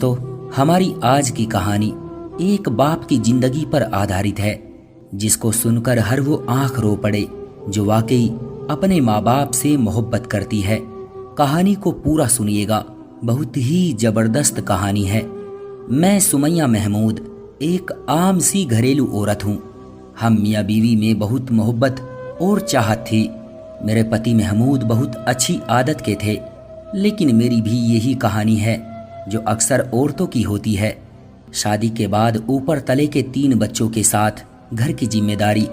दोस्तों, हमारी आज की कहानी एक बाप की जिंदगी पर आधारित है, जिसको सुनकर हर वो आंख रो पड़े जो वाकई अपने माँ बाप से मोहब्बत करती है। कहानी को पूरा सुनिएगा, बहुत ही जबरदस्त कहानी है। मैं सुमैया महमूद एक आम सी घरेलू औरत हूँ। हम मियाँ बीवी में बहुत मोहब्बत और चाहत थी। मेरे पति महमूद बहुत अच्छी आदत के थे, लेकिन मेरी भी यही कहानी है जो अक्सर औरतों की होती है। शादी के बाद ऊपर तले के 3 बच्चों के साथ घर की जिम्मेदारी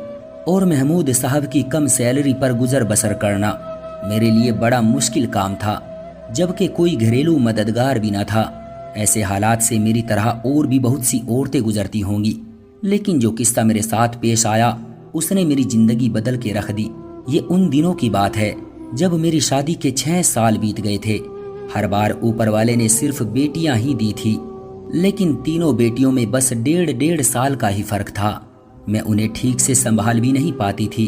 और महमूद साहब की कम सैलरी पर गुजर बसर करना मेरे लिए बड़ा मुश्किल काम था, जबकि कोई घरेलू मददगार भी न था। ऐसे हालात से मेरी तरह और भी बहुत सी औरतें गुजरती होंगी, लेकिन जो किस्सा मेरे साथ पेश आया उसने मेरी जिंदगी बदल के रख दी। ये उन दिनों की बात है जब मेरी शादी के 6 साल बीत गए थे। हर बार ऊपर वाले ने सिर्फ बेटियां ही दी थी, लेकिन तीनों बेटियों में बस 1.5 साल का ही फर्क था। मैं उन्हें ठीक से संभाल भी नहीं पाती थी।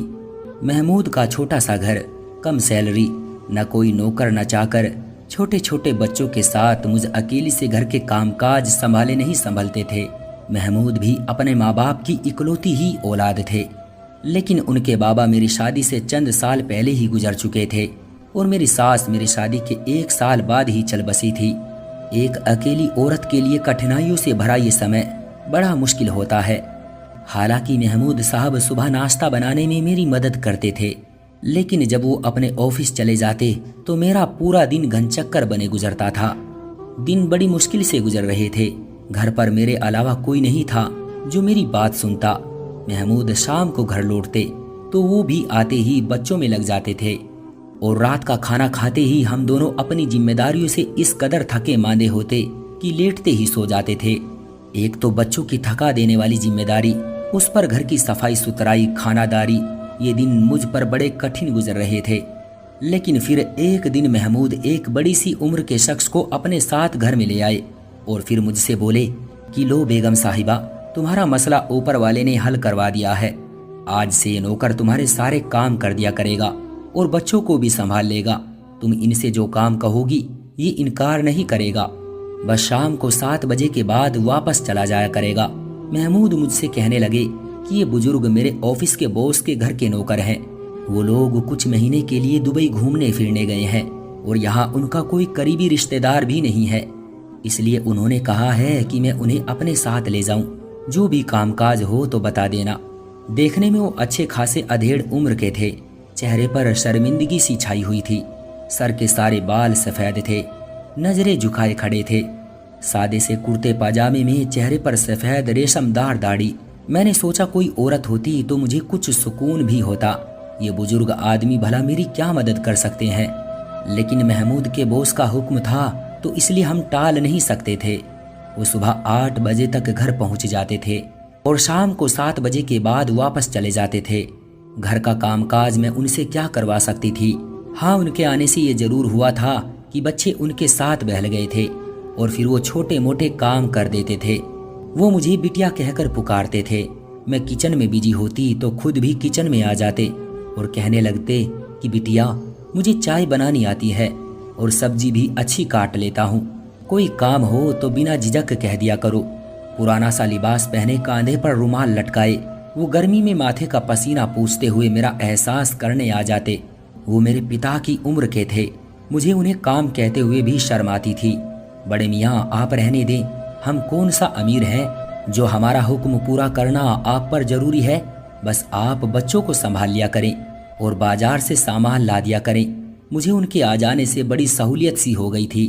महमूद का छोटा सा घर, कम सैलरी, न कोई नौकर न चाकर, छोटे छोटे बच्चों के साथ मुझ अकेली से घर के कामकाज संभाले नहीं संभलते थे। महमूद भी अपने माँ बाप की इकलौती ही औलाद थे, लेकिन उनके बाबा मेरी शादी से चंद साल पहले ही गुजर चुके थे और मेरी सास मेरी शादी के 1 साल बाद ही चल बसी थी। एक अकेली औरत के लिए कठिनाइयों से भरा ये समय बड़ा मुश्किल होता है। हालांकि महमूद साहब सुबह नाश्ता बनाने में मेरी मदद करते थे, लेकिन जब वो अपने ऑफिस चले जाते तो मेरा पूरा दिन घनचक्कर बने गुजरता था। दिन बड़ी मुश्किल से गुजर रहे थे। घर पर मेरे अलावा कोई नहीं था जो मेरी बात सुनता। महमूद शाम को घर लौटते तो वो भी आते ही बच्चों में लग जाते थे और रात का खाना खाते ही हम दोनों अपनी जिम्मेदारियों से इस कदर थके मांदे होते कि लेटते ही सो जाते थे। एक तो बच्चों की थका देने वाली जिम्मेदारी, उस पर घर की सफाई सुथराई, खानादारी, ये दिन मुझ पर बड़े कठिन गुजर रहे थे। लेकिन फिर एक दिन महमूद एक बड़ी सी उम्र के शख्स को अपने साथ घर में ले आए और फिर मुझसे बोले कि लो बेगम साहिबा, तुम्हारा मसला ऊपर वाले ने हल करवा दिया है। आज से नौकर तुम्हारे सारे काम कर दिया करेगा और बच्चों को भी संभाल लेगा। तुम इनसे जो काम कहोगी ये इनकार नहीं करेगा, बस शाम को 7 बजे के बाद वापस चला जाया करेगा। महमूद मुझसे कहने लगे कि ये बुजुर्ग मेरे ऑफिस के बॉस के घर के नौकर हैं। वो लोग कुछ महीने के लिए दुबई घूमने फिरने गए हैं और यहाँ उनका कोई करीबी रिश्तेदार भी नहीं है, इसलिए उन्होंने कहा है कि मैं उन्हें अपने साथ ले जाऊं। जो भी कामकाज हो तो बता देना। देखने में वो अच्छे खासे अधेड़ उम्र के थे। चेहरे पर शर्मिंदगी सी छाई हुई थी। सर के सारे बाल सफेद थे, नजरें झुकाए खड़े थे। सादे से कुर्ते पाजामे में चेहरे पर सफेद रेशमदार दाढ़ी। मैंने सोचा कोई औरत होती तो मुझे कुछ सुकून भी होता। ये बुजुर्ग आदमी भला मेरी क्या मदद कर सकते हैं, लेकिन महमूद के बॉस का हुक्म था तो इसलिए हम टाल नहीं सकते थे। वो सुबह 8 बजे तक घर पहुंच जाते थे और शाम को 7 बजे के बाद वापस चले जाते थे। घर का कामकाज मैं उनसे क्या करवा सकती थी। हाँ, उनके आने से ये जरूर हुआ था कि बच्चे उनके साथ बहल गए थे और फिर वो छोटे मोटे काम कर देते थे। वो मुझे बिटिया कहकर पुकारते थे। मैं किचन में बिजी होती तो खुद भी किचन में आ जाते और कहने लगते कि बिटिया, मुझे चाय बनानी आती है और सब्जी भी अच्छी काट लेता हूँ। कोई काम हो तो बिना झिझक कह दिया करो। पुराना सा लिबास पहने, कांधे पर रुमाल लटकाए, वो गर्मी में माथे का पसीना पूछते हुए मेरा एहसास करने आ जाते। वो मेरे पिता की उम्र के थे। मुझे उन्हें काम कहते हुए भी शर्म आती थी। बड़े मियाँ, आप रहने दें। हम कौन सा अमीर हैं जो हमारा हुक्म पूरा करना आप पर जरूरी है। बस आप बच्चों को संभाल लिया करें और बाजार से सामान ला दिया करें। मुझे उनके आ जाने से बड़ी सहूलियत सी हो गई थी।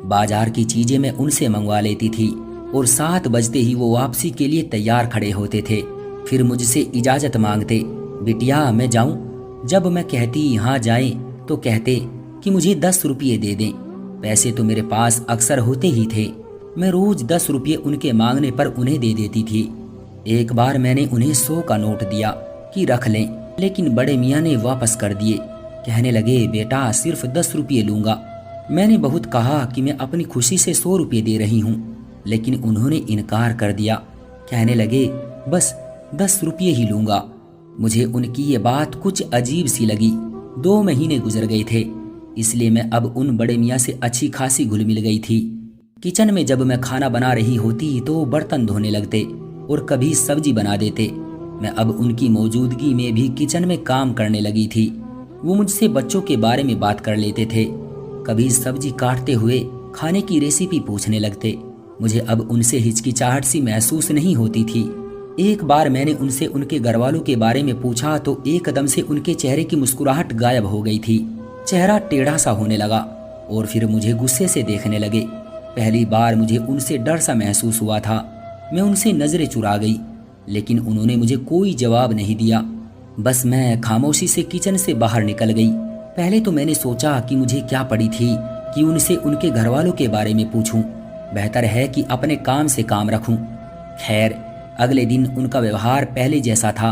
बाजार की चीजें मैं उनसे मंगवा लेती थी और 7 बजते ही वो वापसी के लिए तैयार खड़े होते थे। फिर मुझसे इजाजत मांगते, बिटिया मैं जाऊं। जब मैं कहती हाँ जाएं तो कहते कि मुझे 10 रुपये दे दें। पैसे तो मेरे पास अक्सर होते ही थे। मैं रोज 10 रुपये उनके मांगने पर उन्हें दे देती थी। एक बार मैंने उन्हें 100 का नोट दिया कि रख लें, लेकिन बड़े मियाँ ने वापस कर दिए। कहने लगे, बेटा सिर्फ 10 रुपये लूंगा। मैंने बहुत कहा कि मैं अपनी खुशी से 100 रुपये दे रही हूँ, लेकिन उन्होंने इनकार कर दिया। कहने लगे, बस 10 रुपये ही लूंगा। मुझे उनकी ये बात कुछ अजीब सी लगी। 2 महीने गुजर गए थे, इसलिए मैं अब उन बड़े मियाँ से अच्छी खासी घुल मिल गई थी। किचन में जब मैं खाना बना रही होती तो वो बर्तन धोने लगते और कभी सब्जी बना देते। मैं अब उनकी मौजूदगी में भी किचन में काम करने लगी थी। वो मुझसे बच्चों के बारे में बात कर लेते थे। कभी सब्जी काटते हुए खाने की रेसिपी पूछने लगते। मुझे अब उनसे हिचकिचाहट सी महसूस नहीं होती थी। एक बार मैंने उनसे उनके घरवालों के बारे में पूछा तो एकदम से उनके चेहरे की मुस्कुराहट गायब हो गई थी। चेहरा टेढ़ा सा होने लगा और फिर मुझे गुस्से से देखने लगे। पहली बार मुझे उनसे डर सा महसूस हुआ था। मैं उनसे नजरें चुरा गई, लेकिन उन्होंने मुझे कोई जवाब नहीं दिया। बस मैं खामोशी से किचन से बाहर निकल गई। पहले तो मैंने सोचा कि मुझे क्या पड़ी थी कि उनसे उनके घरवालों के बारे में पूछूं। बेहतर है कि अपने काम से काम रखूं। खैर, अगले दिन उनका व्यवहार पहले जैसा था।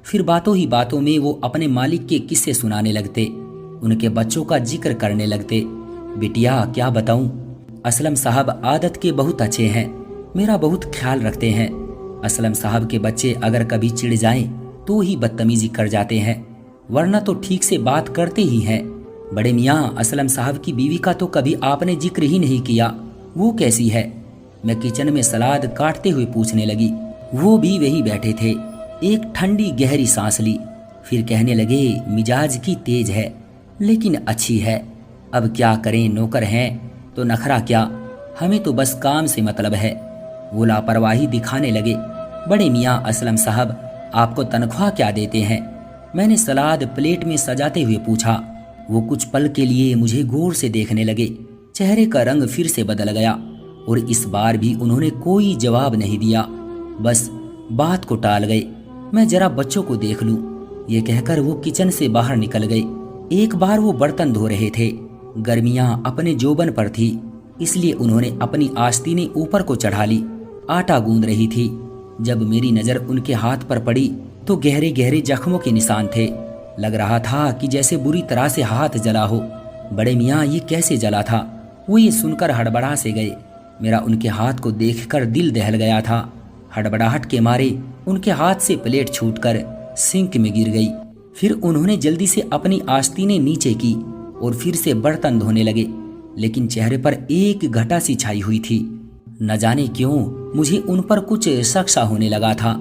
फिर बातों ही बातों में वो अपने मालिक के किस्से सुनाने लगते, उनके बच्चों का जिक्र करने लगते। बिटिया, क्या बताऊं, असलम साहब आदत के बहुत अच्छे हैं, मेरा बहुत ख्याल रखते हैं। असलम साहब के बच्चे अगर कभी चिढ़ जाएं तो ही बदतमीजी कर जाते हैं, वरना तो ठीक से बात करते ही हैं। बड़े मियाँ, असलम साहब की बीवी का तो कभी आपने जिक्र ही नहीं किया, वो कैसी है? मैं किचन में सलाद काटते हुए पूछने लगी। वो भी वही बैठे थे। एक ठंडी गहरी सांस ली, फिर कहने लगे, मिजाज की तेज है लेकिन अच्छी है। अब क्या करें, नौकर हैं तो नखरा क्या, हमें तो बस काम से मतलब है। वो लापरवाही दिखाने लगे। बड़े मियाँ, असलम साहब आपको तनख्वाह क्या देते हैं? मैंने सलाद प्लेट में सजाते हुए पूछा। वो कुछ पल के लिए मुझे गौर से देखने लगे। चेहरे का रंग फिर से बदल गया और इस बार भी उन्होंने कोई जवाब नहीं दिया, बस बात को टाल गए। मैं जरा बच्चों को देख लूं, ये कहकर वो किचन से बाहर निकल गए। एक बार वो बर्तन धो रहे थे। गर्मियां अपने जोबन पर थी, इसलिए उन्होंने अपनी आस्तीनें ऊपर को चढ़ा ली। आटा गूंद रही थी। जब मेरी नजर उनके हाथ पर पड़ी तो गहरे गहरे जख्मों के निशान थे। लग रहा था कि जैसे बुरी तरह से हाथ जला हो। बड़े मियाँ, ये कैसे जला था? वो ये सुनकर हड़बड़ा से गए। मेरा उनके हाथ को देखकर दिल दहल गया था। हड़बड़ाहट के मारे उनके हाथ से प्लेट छूटकर सिंक में गिर गई। फिर उन्होंने जल्दी से अपनी आस्तीनें नीचे की और फिर से बर्तन धोने लगे, लेकिन चेहरे पर एक घटा सी छाई हुई थी। न जाने क्यों मुझे उन पर कुछ शक सा होने लगा था।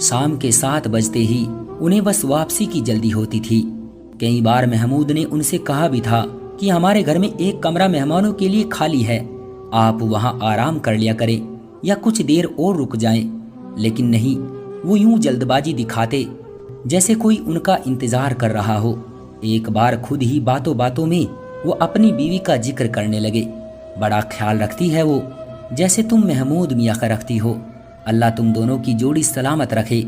शाम के 7 बजते ही उन्हें बस वापसी की जल्दी होती थी। कई बार महमूद ने उनसे कहा भी था कि हमारे घर में एक कमरा मेहमानों के लिए खाली है, आप वहां आराम कर लिया करें या कुछ देर और रुक जाएं। लेकिन नहीं, वो यूं जल्दबाजी दिखाते जैसे कोई उनका इंतजार कर रहा हो। एक बार खुद ही बातों बातों में वो अपनी बीवी का जिक्र करने लगे। बड़ा ख्याल रखती है वो, जैसे तुम महमूद मियाँ का रखती हो। अल्लाह तुम दोनों की जोड़ी सलामत रखे,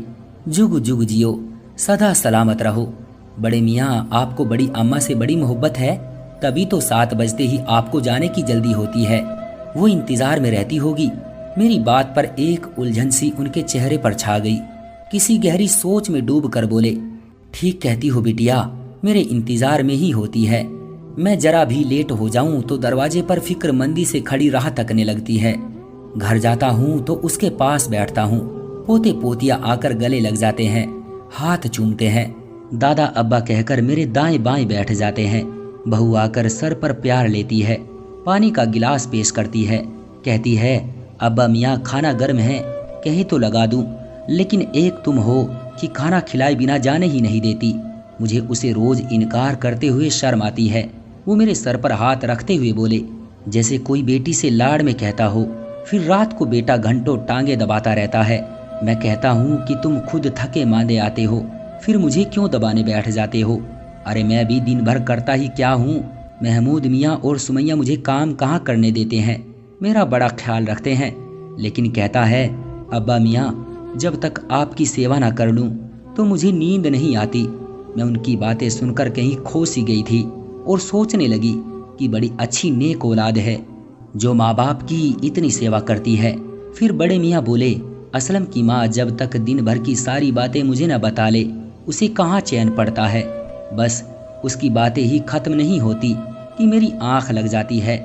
जुग जुग जियो, सदा सलामत रहो। बड़े मियाँ, आपको बड़ी अम्मा से बड़ी मोहब्बत है, तभी तो 7 बजते ही आपको जाने की जल्दी होती है। वो इंतजार में रहती होगी। मेरी बात पर एक उलझन सी उनके चेहरे पर छा गई। किसी गहरी सोच में डूब कर बोले, ठीक कहती हो बिटिया, मेरे इंतजार में ही होती है। मैं जरा भी लेट हो जाऊं तो दरवाजे पर फिक्रमंदी से खड़ी राह तकने लगती है। घर जाता हूं तो उसके पास बैठता हूं। पोते पोतिया आकर गले लग जाते हैं, हाथ चूमते हैं। दादा अब्बा कहकर मेरे दाएं बाएं बैठ जाते हैं। बहू आकर सर पर प्यार लेती है, पानी का गिलास पेश करती है, कहती है, अब्बा मियाँ खाना गर्म है, कहीं तो लगा दूं। लेकिन एक तुम हो कि खाना खिलाए बिना जाने ही नहीं देती। मुझे उसे रोज इनकार करते हुए शर्म आती है। वो मेरे सर पर हाथ रखते हुए बोले, जैसे कोई बेटी से लाड़ में कहता हो। फिर रात को बेटा घंटों टांगे दबाता रहता है। मैं कहता हूँ कि तुम खुद थके मांदे आते हो, फिर मुझे क्यों दबाने बैठ जाते हो? अरे मैं भी दिन भर करता ही क्या हूँ। महमूद मियाँ और सुमैया मुझे काम कहाँ करने देते हैं, मेरा बड़ा ख्याल रखते हैं। लेकिन कहता है, अब्बा मियाँ जब तक आपकी सेवा ना कर लूँ तो मुझे नींद नहीं आती। मैं उनकी बातें सुनकर कहीं खो सी गई थी और सोचने लगी कि बड़ी अच्छी नेक औलाद है जो माँ बाप की इतनी सेवा करती है। फिर बड़े मियाँ बोले, असलम की माँ जब तक दिन भर की सारी बातें मुझे न बता ले, उसे कहाँ चैन पड़ता है। बस उसकी बातें ही खत्म नहीं होती कि मेरी आंख लग जाती है।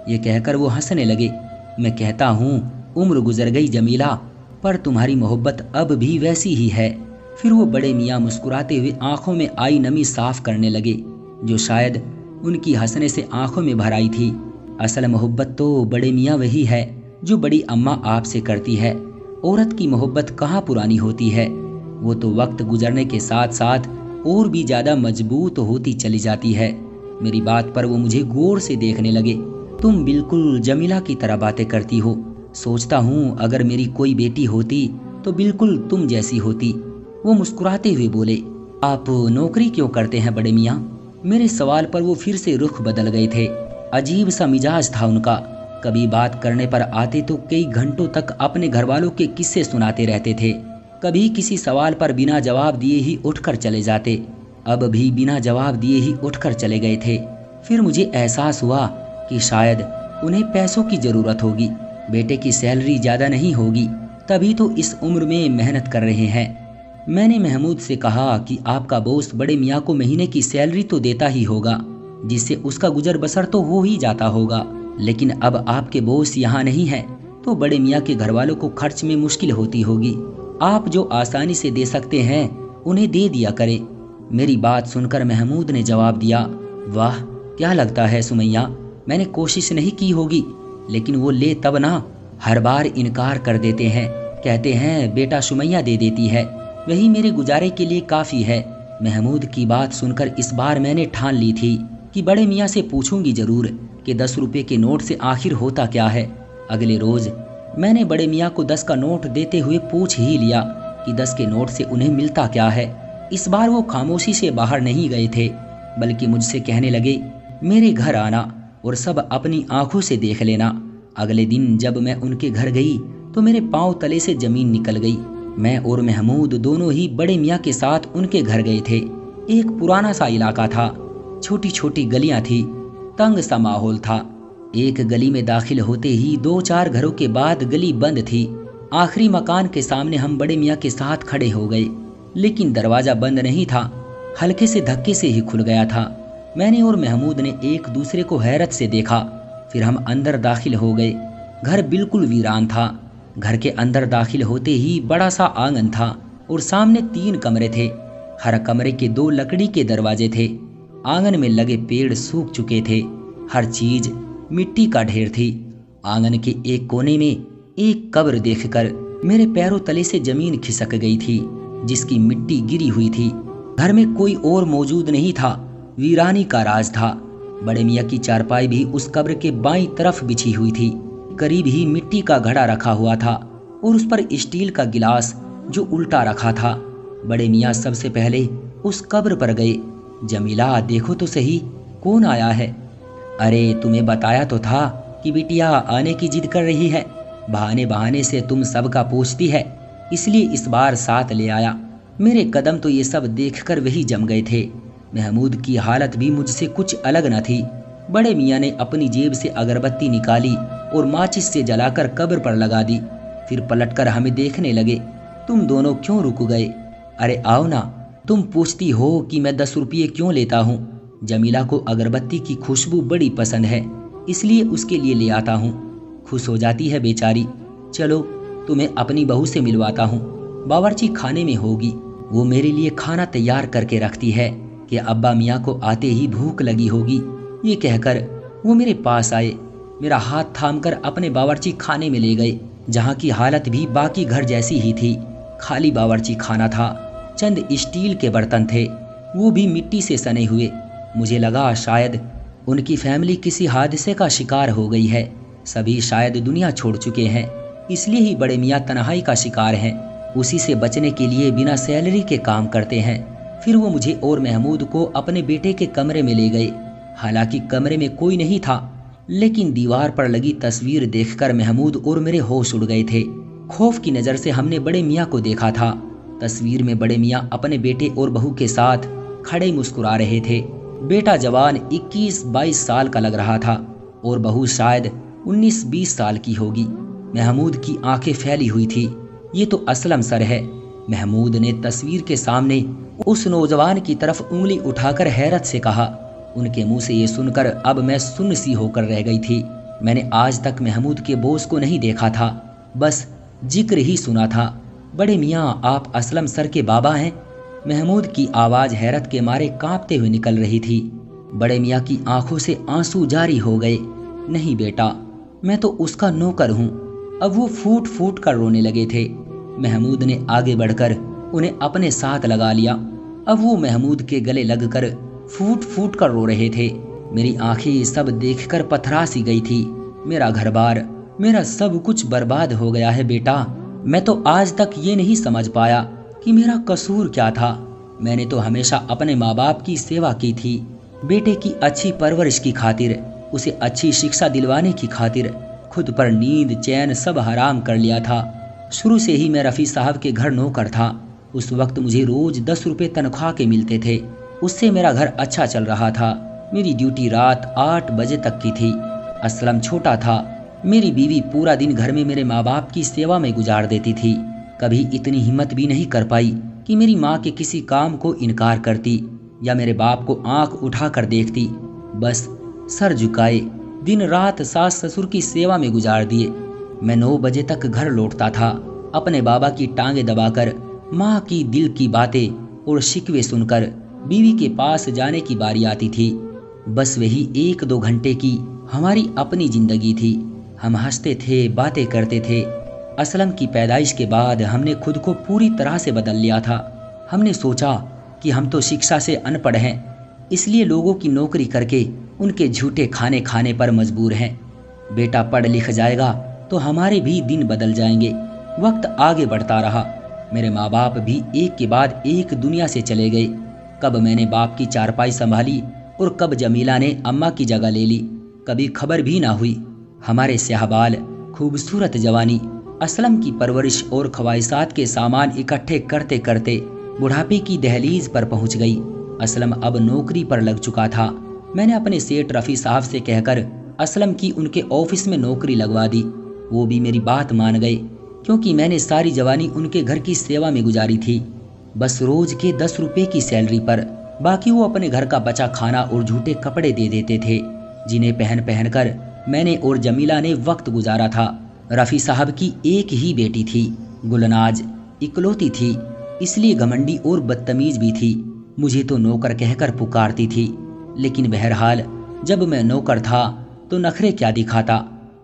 ये कहकर वो हंसने लगे। मैं कहता हूँ, उम्र गुजर गई जमीला, पर तुम्हारी मोहब्बत अब भी वैसी ही है। फिर वो बड़े मियाँ मुस्कुराते हुए आंखों में आई नमी साफ करने लगे, जो शायद उनकी हंसने से आंखों में भर आई थी। असल मोहब्बत तो बड़े मियाँ वही है जो बड़ी अम्मा आपसे करती है। औरत की मोहब्बत कहाँ पुरानी होती है, वो तो वक्त गुजरने के साथ साथ और भी ज़्यादा मजबूत होती चली जाती है। मेरी बात पर वो मुझे गौर से देखने लगे। तुम बिल्कुल जमीला की तरह बातें करती हो। सोचता हूँ अगर मेरी कोई बेटी होती तो बिल्कुल तुम जैसी होती। वो मुस्कुराते हुए बोले, आप नौकरी क्यों करते हैं बड़े मियाँ? मेरे सवाल पर वो फिर से रुख बदल गए थे। अजीब सा मिजाज था उनका। कभी बात करने पर आते तो कई घंटों तक अपने घर वालों के किस्से सुनाते रहते थे। कभी किसी सवाल पर बिना जवाब दिए ही उठकर चले जाते। अब भी बिना जवाब दिए ही उठकर चले गए थे। फिर मुझे एहसास हुआ कि शायद उन्हें पैसों की ज़रूरत होगी। बेटे की सैलरी ज़्यादा नहीं होगी, तभी तो इस उम्र में मेहनत कर रहे हैं। मैंने महमूद से कहा कि आपका बॉस बड़े मियाँ को महीने की सैलरी तो देता ही होगा, जिससे उसका गुजर बसर तो हो ही जाता होगा। लेकिन अब आपके बॉस यहाँ नहीं है तो बड़े मियाँ के घर वालों को खर्च में मुश्किल होती होगी। आप जो आसानी से दे सकते हैं उन्हें दे दिया करें। मेरी बात सुनकर महमूद ने जवाब दिया, वाह क्या लगता है सुमैया, मैंने कोशिश नहीं की होगी, लेकिन वो ले तब ना, हर बार इनकार कर देते हैं। कहते हैं बेटा सुमैया दे देती है, वही मेरे गुजारे के लिए काफ़ी है। महमूद की बात सुनकर इस बार मैंने ठान ली थी कि बड़े मियाँ से पूछूंगी जरूर कि 10 रुपये के नोट से आखिर होता क्या है। अगले रोज़ मैंने बड़े मियाँ को 10 का नोट देते हुए पूछ ही लिया कि 10 के नोट से उन्हें मिलता क्या है। इस बार वो खामोशी से बाहर नहीं गए थे, बल्कि मुझसे कहने लगे, मेरे घर आना और सब अपनी आंखों से देख लेना। अगले दिन जब मैं उनके घर गई तो मेरे पांव तले से जमीन निकल गई। मैं और महमूद दोनों ही बड़े मियाँ के साथ उनके घर गए थे। एक पुराना सा इलाका था, छोटी छोटी गलियां थी, तंग सा माहौल था। एक गली में दाखिल होते ही 2-4 घरों के बाद गली बंद थी। आखिरी मकान के सामने हम बड़े मियाँ के साथ खड़े हो गए, लेकिन दरवाज़ा बंद नहीं था, हल्के से धक्के से ही खुल गया था। मैंने और महमूद ने एक दूसरे को हैरत से देखा। फिर हम अंदर दाखिल हो गए। घर बिल्कुल वीरान था। घर के अंदर दाखिल होते ही बड़ा सा आंगन था और सामने 3 कमरे थे। हर कमरे के 2 लकड़ी के दरवाजे थे। आंगन में लगे पेड़ सूख चुके थे। हर चीज मिट्टी का ढेर थी। आंगन के एक कोने में एक कब्र देखकर मेरे पैरों तले से जमीन खिसक गई थी, जिसकी मिट्टी गिरी हुई थी। घर में कोई और मौजूद नहीं था, वीरानी का राज था। बड़े मियाँ की चारपाई भी उस कब्र के बाईं तरफ बिछी हुई थी। करीब ही मिट्टी का घड़ा रखा हुआ था और उस पर स्टील का गिलास जो उल्टा रखा था। बड़े मियाँ सबसे पहले उस कब्र पर गए। जमीला देखो तो सही, कौन आया है? अरे तुम्हें बताया तो था कि बिटिया आने की जिद कर रही है। बहाने बहाने से तुम सबका पूछती है, इसलिए इस बार साथ ले आया। मेरे कदम तो ये सब देखकर वही जम गए थे। महमूद की हालत भी मुझसे कुछ अलग न थी। बड़े मियाँ ने अपनी जेब से अगरबत्ती निकाली और माचिस से जलाकर कब्र पर लगा दी। फिर पलटकर हमें देखने लगे। तुम दोनों क्यों रुक गए? अरे आओ ना। तुम पूछती हो कि मैं 10 रुपये क्यों लेता हूँ। जमीला को अगरबत्ती की खुशबू बड़ी पसंद है, इसलिए उसके लिए ले आता हूँ। खुश हो जाती है बेचारी। चलो तुम्हें अपनी बहू से मिलवाता हूँ, बावर्ची खाने में होगी। वो मेरे लिए खाना तैयार करके रखती है कि अब्बा मियाँ को आते ही भूख लगी होगी। ये कहकर वो मेरे पास आए, मेरा हाथ थामकर अपने बावर्ची खाने में ले गए, जहाँ की हालत भी बाकी घर जैसी ही थी। खाली बावर्ची खाना था, चंद स्टील के बर्तन थे, वो भी मिट्टी से सने हुए। मुझे लगा शायद उनकी फैमिली किसी हादसे का शिकार हो गई है। सभी शायद दुनिया छोड़ चुके हैं, इसलिए ही बड़े मियाँ तन्हाई का शिकार हैं। उसी से बचने के लिए बिना सैलरी के काम करते हैं। फिर वो मुझे और महमूद को अपने बेटे के कमरे में ले गए। हालांकि कमरे में कोई नहीं था, लेकिन दीवार पर लगी तस्वीर देखकर महमूद और मेरे होश उड़ गए थे। खौफ की नज़र से हमने बड़े मियाँ को देखा था। तस्वीर में बड़े मियाँ अपने बेटे और बहू के साथ खड़े मुस्कुरा रहे थे। बेटा जवान 21-22 साल का लग रहा था और बहू शायद 19-20 साल की होगी। महमूद की आंखें फैली हुई थी। ये तो असलम सर है। महमूद ने तस्वीर के सामने उस नौजवान की तरफ उंगली उठाकर हैरत से कहा। उनके मुंह से ये सुनकर अब मैं सुन्न सी होकर रह गई थी। मैंने आज तक महमूद के बॉस को नहीं देखा था, बस जिक्र ही सुना था। बड़े मियाँ आप असलम सर के बाबा हैं? महमूद की आवाज़ हैरत के मारे कांपते हुए निकल रही थी। बड़े मियाँ की आंखों से आंसू जारी हो गए। नहीं बेटा, मैं तो उसका नौकर हूँ। अब वो फूट फूट कर रोने लगे थे। महमूद ने आगे बढ़कर उन्हें अपने साथ लगा लिया। अब वो महमूद के गले लगकर फूट फूट कर रो रहे थे। मेरी आंखें सब देखकर पथरा सी गई थी। मेरा घर-बार, मेरा सब कुछ बर्बाद हो गया है बेटा। मैं तो आज तक ये नहीं समझ पाया कि मेरा कसूर क्या था। मैंने तो हमेशा अपने माँ बाप की सेवा की थी। बेटे की अच्छी परवरिश की खातिर, उसे अच्छी शिक्षा दिलवाने की खातिर खुद पर नींद चैन सब हराम कर लिया था। शुरू से ही मैं रफ़ी साहब के घर नौकर था। उस वक्त मुझे रोज 10 रुपये तनख्वाह के मिलते थे। उससे मेरा घर अच्छा चल रहा था। मेरी ड्यूटी रात 8 बजे तक की थी। असलम छोटा था। मेरी बीवी पूरा दिन घर में मेरे माँ बाप की सेवा में गुजार देती थी। कभी इतनी हिम्मत भी नहीं कर पाई कि मेरी माँ के किसी काम को इनकार करती या मेरे बाप को आंख उठाकर देखती। बस सर झुकाए दिन रात सास ससुर की सेवा में गुजार दिए। मैं 9 बजे तक घर लौटता था। अपने बाबा की टांगे दबाकर माँ की दिल की बातें और शिकवे सुनकर बीवी के पास जाने की बारी आती थी। बस वही 1-2 घंटे की हमारी अपनी जिंदगी थी। हम हंसते थे, बातें करते थे। असलम की पैदाइश के बाद हमने खुद को पूरी तरह से बदल लिया था। हमने सोचा कि हम तो शिक्षा से अनपढ़ हैं, इसलिए लोगों की नौकरी करके उनके झूठे खाने खाने पर मजबूर हैं। बेटा पढ़ लिख जाएगा तो हमारे भी दिन बदल जाएंगे। वक्त आगे बढ़ता रहा। मेरे माँ बाप भी एक के बाद एक दुनिया से चले गए। कब मैंने बाप की चारपाई संभाली और कब जमीला ने अम्मा की जगह ले ली, कभी खबर भी ना हुई। हमारे स्याहबाल, खूबसूरत जवानी, असलम की परवरिश और ख्वाहिशात के सामान इकट्ठे करते करते बुढ़ापे की दहलीज पर पहुंच गई। असलम अब नौकरी पर लग चुका था। मैंने अपने सेठ रफ़ी साहब से कहकर असलम की उनके ऑफिस में नौकरी लगवा दी। वो भी मेरी बात मान गए, क्योंकि मैंने सारी जवानी उनके घर की सेवा में गुजारी थी। बस रोज के 10 रुपये की सैलरी पर बाकी वो अपने घर का बचा खाना और झूठे कपड़े दे देते थे, जिन्हें पहन पहन कर मैंने और जमीला ने वक्त गुजारा था। रफ़ी साहब की एक ही बेटी थी, गुलनाज, इकलौती थी, इसलिए घमंडी और बदतमीज भी थी। मुझे तो नौकर कहकर पुकारती थी, लेकिन बहरहाल जब मैं नौकर था तो नखरे क्या दिखाता।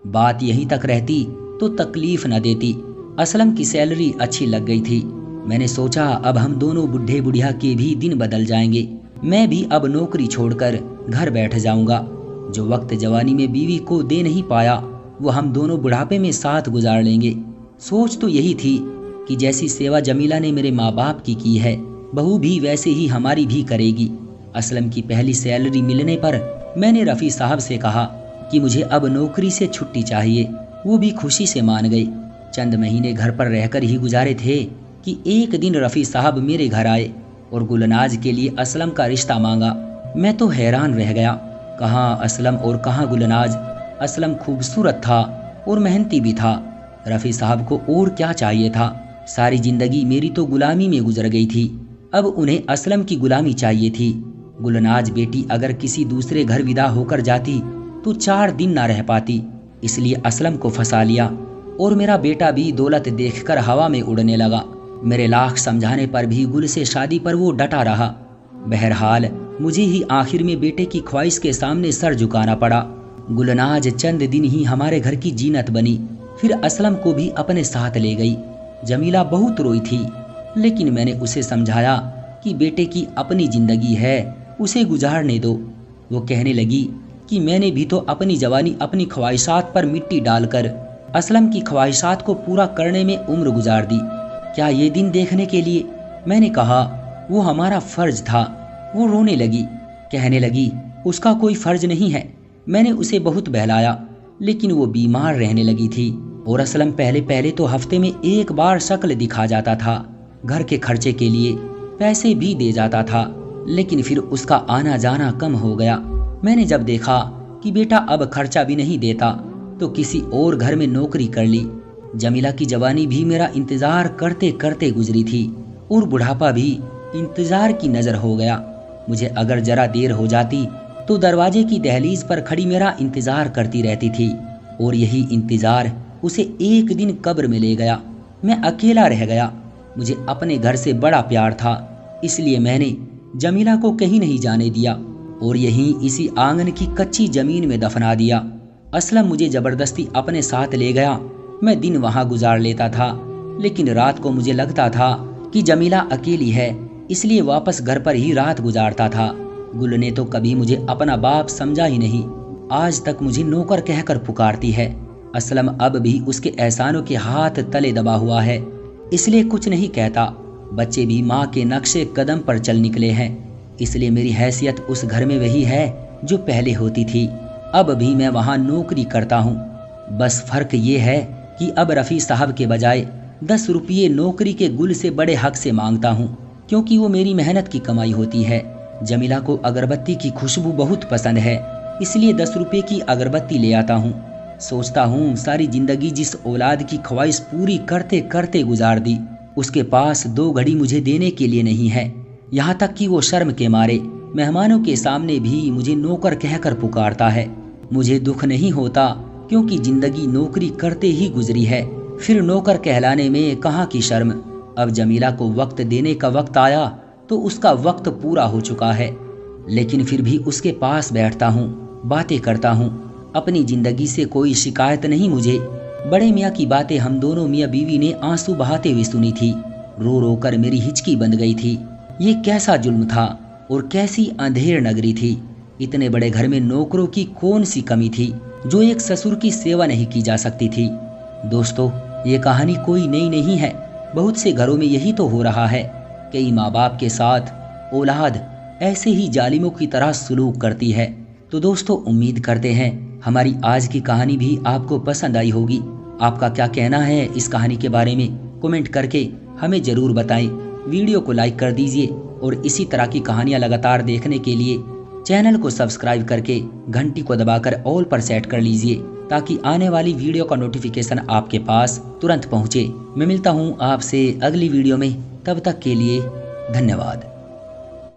बात यहीं तक रहती तो तकलीफ न देती। असलम की सैलरी अच्छी लग गई थी। मैंने सोचा अब हम दोनों बुढ़े बुढ़िया के भी दिन बदल जाएंगे। मैं भी अब नौकरी छोड़कर घर बैठ जाऊंगा। जो वक्त जवानी में बीवी को दे नहीं पाया वो हम दोनों बुढ़ापे में साथ गुजार लेंगे। सोच तो यही थी कि जैसी सेवा जमीला ने मेरे माँ बाप की है, बहू भी वैसे ही हमारी भी करेगी। असलम की पहली सैलरी मिलने पर मैंने रफ़ी साहब से कहा कि मुझे अब नौकरी से छुट्टी चाहिए। वो भी खुशी से मान गए। चंद महीने घर पर रहकर ही गुजारे थे कि एक दिन रफ़ी साहब मेरे घर आए और गुलनाज के लिए असलम का रिश्ता मांगा। मैं तो हैरान रह गया, कहाँ असलम और कहाँ गुलनाज। असलम खूबसूरत था और मेहनती भी था। रफ़ी साहब को और क्या चाहिए था। सारी जिंदगी मेरी तो गुलामी में गुजर गई थी, अब उन्हें असलम की गुलामी चाहिए थी। गुलनाज बेटी अगर किसी दूसरे घर विदा होकर जाती तो 4 दिन ना रह पाती, इसलिए असलम को फंसा लिया और मेरा बेटा भी दौलत देखकर हवा में उड़ने लगा। मेरे लाख समझाने पर भी गुल से शादी पर वो डटा रहा। बहरहाल मुझे ही आखिर में बेटे की ख्वाहिश के सामने सर झुकाना पड़ा। गुलनाज चंद दिन ही हमारे घर की जीनत बनी, फिर असलम को भी अपने साथ ले गई। जमीला बहुत रोई थी, लेकिन मैंने उसे समझाया कि बेटे की अपनी जिंदगी है, उसे गुजारने दो। वो कहने लगी कि मैंने भी तो अपनी जवानी अपनी ख्वाहिशात पर मिट्टी डालकर असलम की ख्वाहिशात को पूरा करने में उम्र गुजार दी। क्या ये दिन देखने के लिए? मैंने कहा वो हमारा फर्ज था। वो रोने लगी, कहने लगी उसका कोई फर्ज नहीं है। मैंने उसे बहुत बहलाया, लेकिन वो बीमार रहने लगी थी और असलम पहले पहले तो हफ्ते में 1 बार शक्ल दिखा जाता था। घर के खर्चे के लिए पैसे भी दे जाता था, लेकिन फिर उसका आना जाना कम हो गया। मैंने जब देखा कि बेटा अब खर्चा भी नहीं देता तो किसी और घर में नौकरी कर ली। जमीला की जवानी भी मेरा इंतजार करते करते गुजरी थी और बुढ़ापा भी इंतजार की नजर हो गया। मुझे अगर जरा देर हो जाती तो दरवाजे की दहलीज पर खड़ी मेरा इंतजार करती रहती थी और यही इंतजार उसे एक दिन कब्र में ले गया। मैं अकेला रह गया। मुझे अपने घर से बड़ा प्यार था, इसलिए मैंने जमीला को कहीं नहीं जाने दिया और यहीं इसी आंगन की कच्ची जमीन में दफना दिया। असलम मुझे जबरदस्ती अपने साथ ले गया। मैं दिन वहाँ गुजार लेता था, लेकिन रात को मुझे लगता था कि जमीला अकेली है, इसलिए वापस घर पर ही रात गुजारता था। गुल ने तो कभी मुझे अपना बाप समझा ही नहीं, आज तक मुझे नौकर कहकर पुकारती है। असलम अब भी उसके एहसानों के हाथ तले दबा हुआ है, इसलिए कुछ नहीं कहता। बच्चे भी माँ के नक्शे कदम पर चल निकले हैं, इसलिए मेरी हैसियत उस घर में वही है जो पहले होती थी। अब भी मैं वहाँ नौकरी करता हूँ, बस फर्क ये है कि अब रफ़ी साहब के बजाय 10 रुपये नौकरी के गुल से बड़े हक से मांगता हूँ, क्योंकि वो मेरी मेहनत की कमाई होती है। जमीला को अगरबत्ती की खुशबू बहुत पसंद है, इसलिए 10 रुपये की अगरबत्ती ले आता हूँ। सोचता हूँ सारी जिंदगी जिस औलाद की ख्वाहिश पूरी करते करते गुजार दी, उसके पास 2 घड़ी मुझे देने के लिए नहीं है। यहाँ तक कि वो शर्म के मारे मेहमानों के सामने भी मुझे नौकर कहकर पुकारता है। मुझे दुख नहीं होता, क्योंकि जिंदगी नौकरी करते ही गुजरी है, फिर नौकर कहलाने में कहाँ की शर्म। अब जमीला को वक्त देने का वक्त आया तो उसका वक्त पूरा हो चुका है, लेकिन फिर भी उसके पास बैठता हूँ, बातें करता हूँ। अपनी जिंदगी से कोई शिकायत नहीं मुझे। बड़े मियाँ की बातें हम दोनों मियाँ बीवी ने आंसू बहाते हुए सुनी थी। रो रो कर मेरी हिचकी बंध गई थी। ये कैसा जुल्म था और कैसी अंधेर नगरी थी। इतने बड़े घर में नौकरों की कौन सी कमी थी जो एक ससुर की सेवा नहीं की जा सकती थी। दोस्तों, ये कहानी कोई नई नहीं है, बहुत से घरों में यही तो हो रहा है। कई माँ बाप के साथ औलाद ऐसे ही जालिमों की तरह सलूक करती है। तो दोस्तों, उम्मीद करते हैं हमारी आज की कहानी भी आपको पसंद आई होगी। आपका क्या कहना है इस कहानी के बारे में, कमेंट करके हमें ज़रूर बताएं। वीडियो को लाइक कर दीजिए और इसी तरह की कहानियाँ लगातार देखने के लिए चैनल को सब्सक्राइब करके घंटी को दबाकर ऑल पर सेट कर लीजिए, ताकि आने वाली वीडियो का नोटिफिकेशन आपके पास तुरंत पहुँचे। मैं मिलता हूँ आपसे अगली वीडियो में, तब तक के लिए धन्यवाद।